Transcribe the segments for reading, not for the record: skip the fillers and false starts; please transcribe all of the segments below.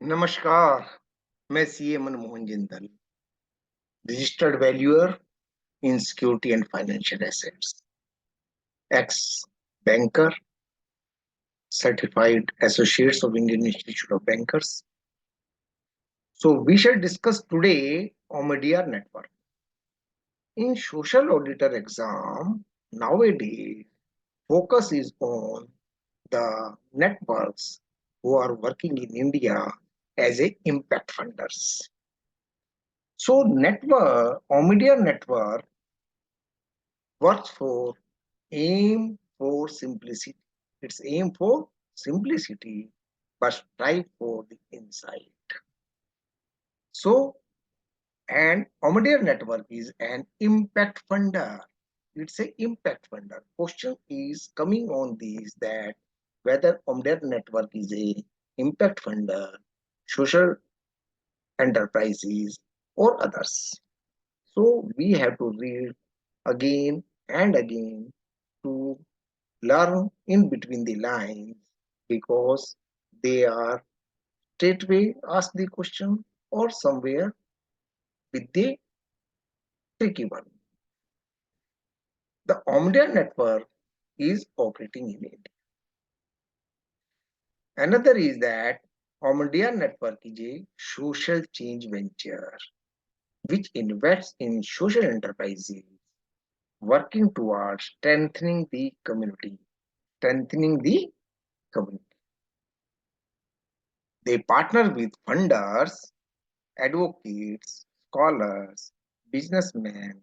नमस्कार, मैं CA Manmohan Jindal, registered valuer in security and financial assets, x banker, certified associates of Indian Institute of Bankers. So we shall discuss today Omidyar Network. In social auditor exam, nowadays focus is on the networks who are working in India as a impact funders. So Omidyar Network works for aim for simplicity. It's aim for simplicity, but strive for the insight. So, and Omidyar Network is an impact funder. It's a impact funder. Question is coming on these that whether Omidyar Network is a impact funder, social enterprises, or others. So we have to read again and again to learn in between the lines because they are straightway ask the question or somewhere with the tricky one. The Omidyar network is operating in India. Another is that Omidyar network is a social change venture which invests in social enterprises working towards strengthening the community. Strengthening the community. They partner with funders, advocates, scholars, businessmen,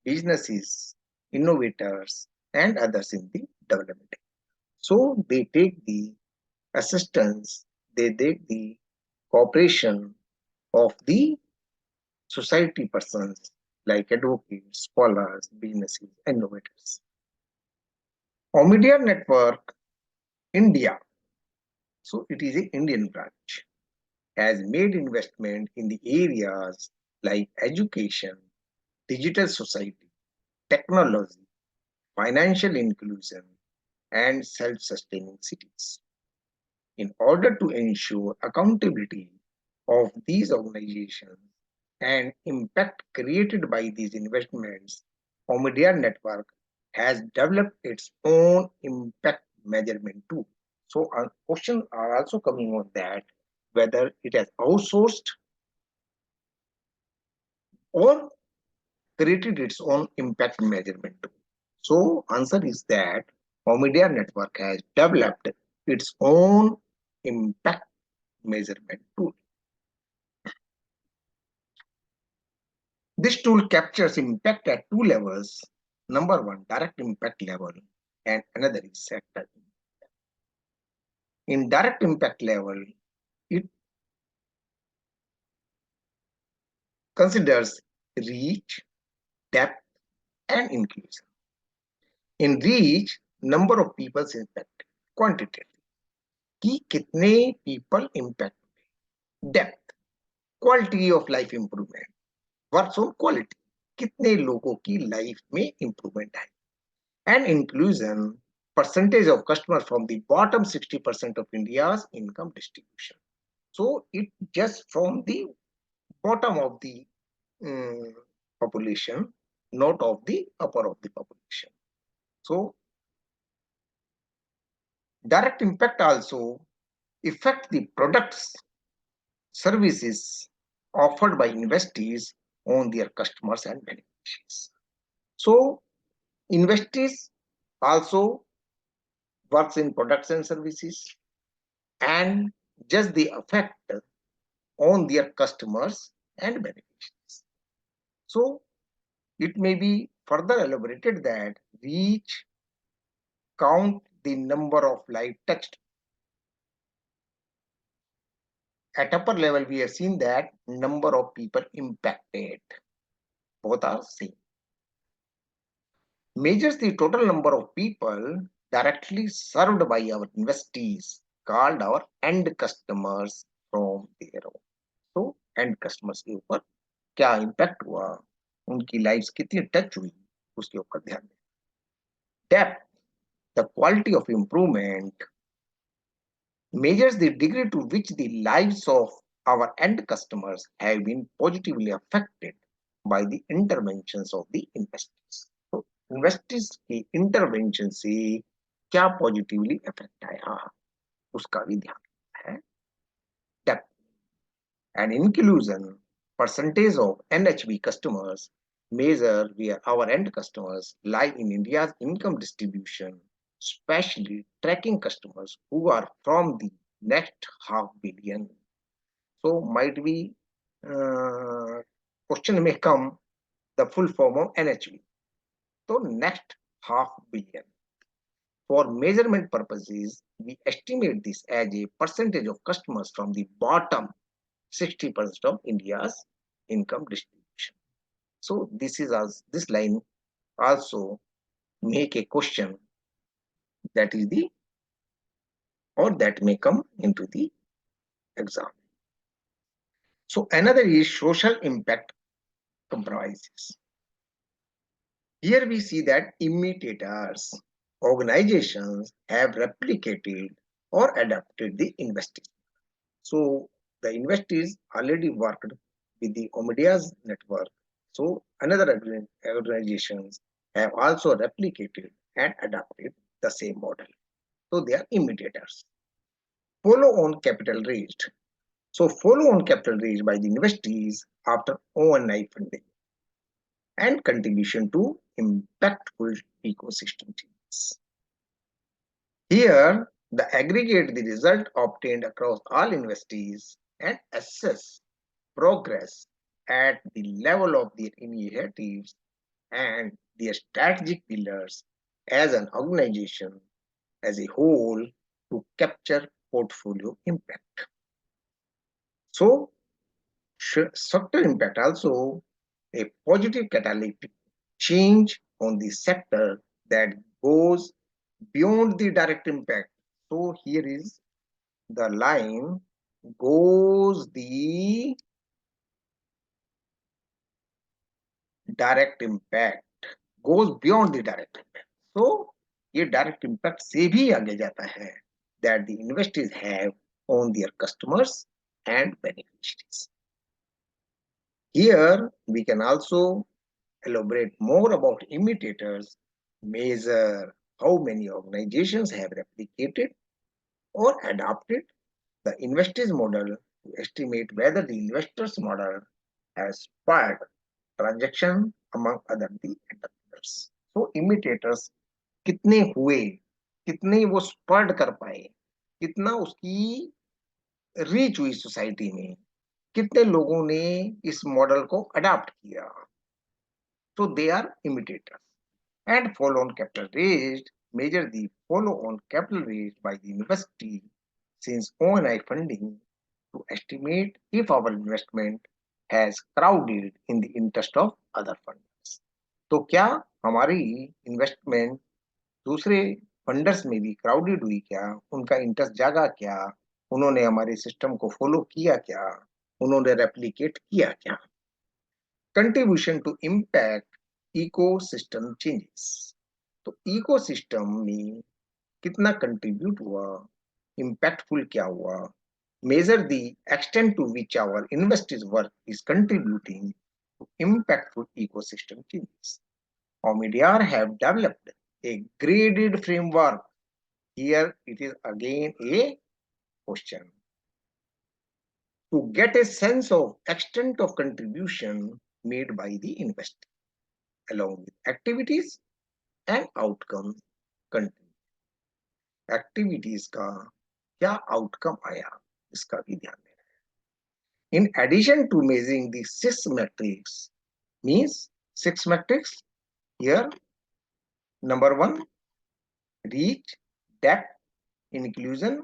businesses, innovators, and others in the development. So they take the assistance, they take the cooperation of the society persons like advocates, scholars, businesses, innovators. Omidyar Network India, so it is an Indian branch, has made investment in the areas like education, digital society, technology, financial inclusion, and self-sustaining cities. In order to ensure accountability of these organizations and impact created by these investments, Omidyar Network has developed its own impact measurement tool. So, questions are also coming on that whether it has outsourced or created its own impact measurement tool. So, answer is that Omidyar Network has developed its own impact measurement tool. This tool captures impact at two levels. Number one, direct impact level, and another is sector. In direct impact level, it considers reach, depth, and inclusion. In reach, number of people impacted, quantitative, कि कितने people impact, depth, quality of life improvement, works on quality, कितने लोगों की life में improvement है, and inclusion, percentage of customers from the bottom 60% of India's income distribution. So it just from the bottom of the population, not of the upper of the population. So direct impact also affect the products, services offered by investees on their customers and beneficiaries. So investees also works in products and services and just the effect on their customers and beneficiaries. So it may be further elaborated that reach count the number of live touched. At upper level, we have seen that number of people impacted. Both are same. Measures the total number of people directly served by our investees called our end customers from their own. So end customers के ऊपर क्या impact हुआ, उनकी lives कितनी touch हुई, उसके ऊपर ध्यान दें. Depth, the quality of improvement measures the degree to which the lives of our end customers have been positively affected by the interventions of the investors. तो इन्वेस्टर्स की इंटरवेंशन से क्या पॉजिटिवली इफेक्ट आया उसका भी ध्यान है. Depth and inclusion percentage of NHB customers measure where our end customers lie in India's income distribution, especially tracking customers who are from the next half billion. So might be question may come the full form of NHB. So next half billion. For measurement purposes, we estimate this as a percentage of customers from the bottom 60% of India's income distribution. So this line also make a question that is the or that may come into the exam. So another is social impact compromises. Here we see that imitators, organizations have replicated or adapted the investing. So the investees already worked with the Omidyar's network. So another organizations have also replicated and adapted the same model. So they are imitators. Follow on capital raised. So follow on capital raised by the investees after ONI funding and contribution to impactful ecosystem changes. Here, the aggregate the result obtained across all investees and assess progress at the level of their initiatives and their strategic pillars as an organization as a whole to capture portfolio impact. So, sector impact also a positive catalytic change on the sector that goes beyond the direct impact. So, here is the line goes the direct impact goes beyond the direct impact. So ये direct impact से भी आगे जाता है that the investors have on their customers and beneficiaries. Here we can also elaborate more about imitators, measure how many organizations have replicated or adopted the investors model to estimate whether the investors model has spurred transaction among other the entrepreneurs. So imitators कितने हुए, कितने वो spurred कर पाए, कितना उसकी reach हुई society में, कितने लोगों ने इस मॉडल को अडॉप्ट किया. So they are imitators. And follow on capital raised measure the follow on capital raised by the university since ONI funding to estimate if our investment has crowded in the interest of other funders. तो क्या हमारी investment दूसरे funders में भी crowded हुई क्या, उनका interest जागा क्या, उन्होंने हमारे सिस्टम को फॉलो किया क्या, उन्होंने रेप्लिकेट किया क्या. Contribution to impact ecosystem changes. तो इकोसिस्टम में कितना कंट्रीब्यूट हुआ, इम्पैक्टफुल क्या हुआ, measure the extent to which our investors' work is contributing to impactful ecosystem changes. Omidyar have developed a graded framework. Here it is again a question. To get a sense of extent of contribution made by the investor, along with activities and outcomes contributed. Activities का क्या outcome आया इसका भी ध्यान देना है. In addition to measuring the six metrics, means six metrics here, number one, reach, depth, inclusion,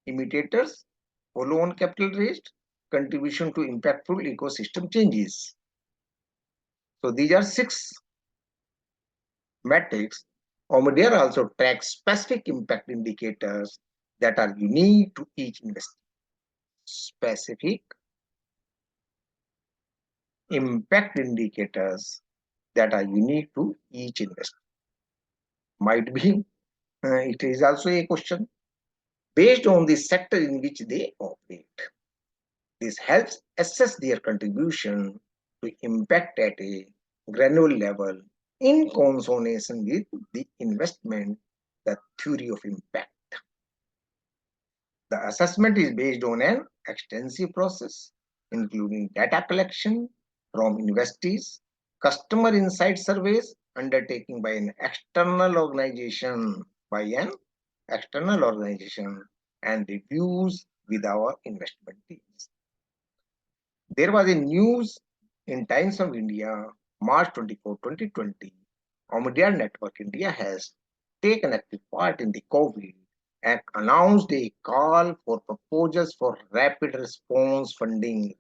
imitators, follow on capital raised, contribution to impactful ecosystem changes. So these are six metrics. Omidyar also tracks specific impact indicators that are unique to each investor. Specific impact indicators that are unique to each investor. Might be, it is also a question. based on the sector in which they operate. This helps assess their contribution to impact at a granular level in consonance with the investment, the theory of impact. The assessment is based on an extensive process, including data collection from investees, customer insight surveys undertaken by an external organization, and reviews with our investment teams. There was a news in Times of India, March 24, 2020. Omidyar Network India has taken active part in the COVID and announced a call for proposals for rapid response funding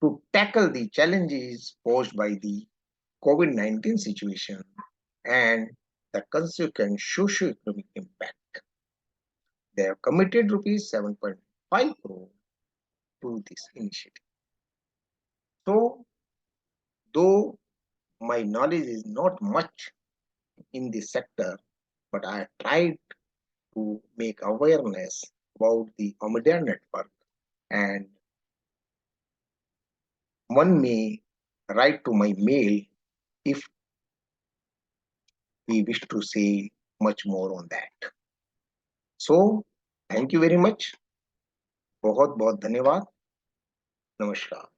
to tackle the challenges posed by the COVID-19 situation and the consequent socio-economic impact. They have committed rupees 7.5 crore to this initiative. So, though my knowledge is not much in this sector, but I tried to make awareness about the Omidyar network, and one may write to my mail if we wish to say much more on that. So, thank you very much. बहुत बहुत धन्यवाद. नमस्कार.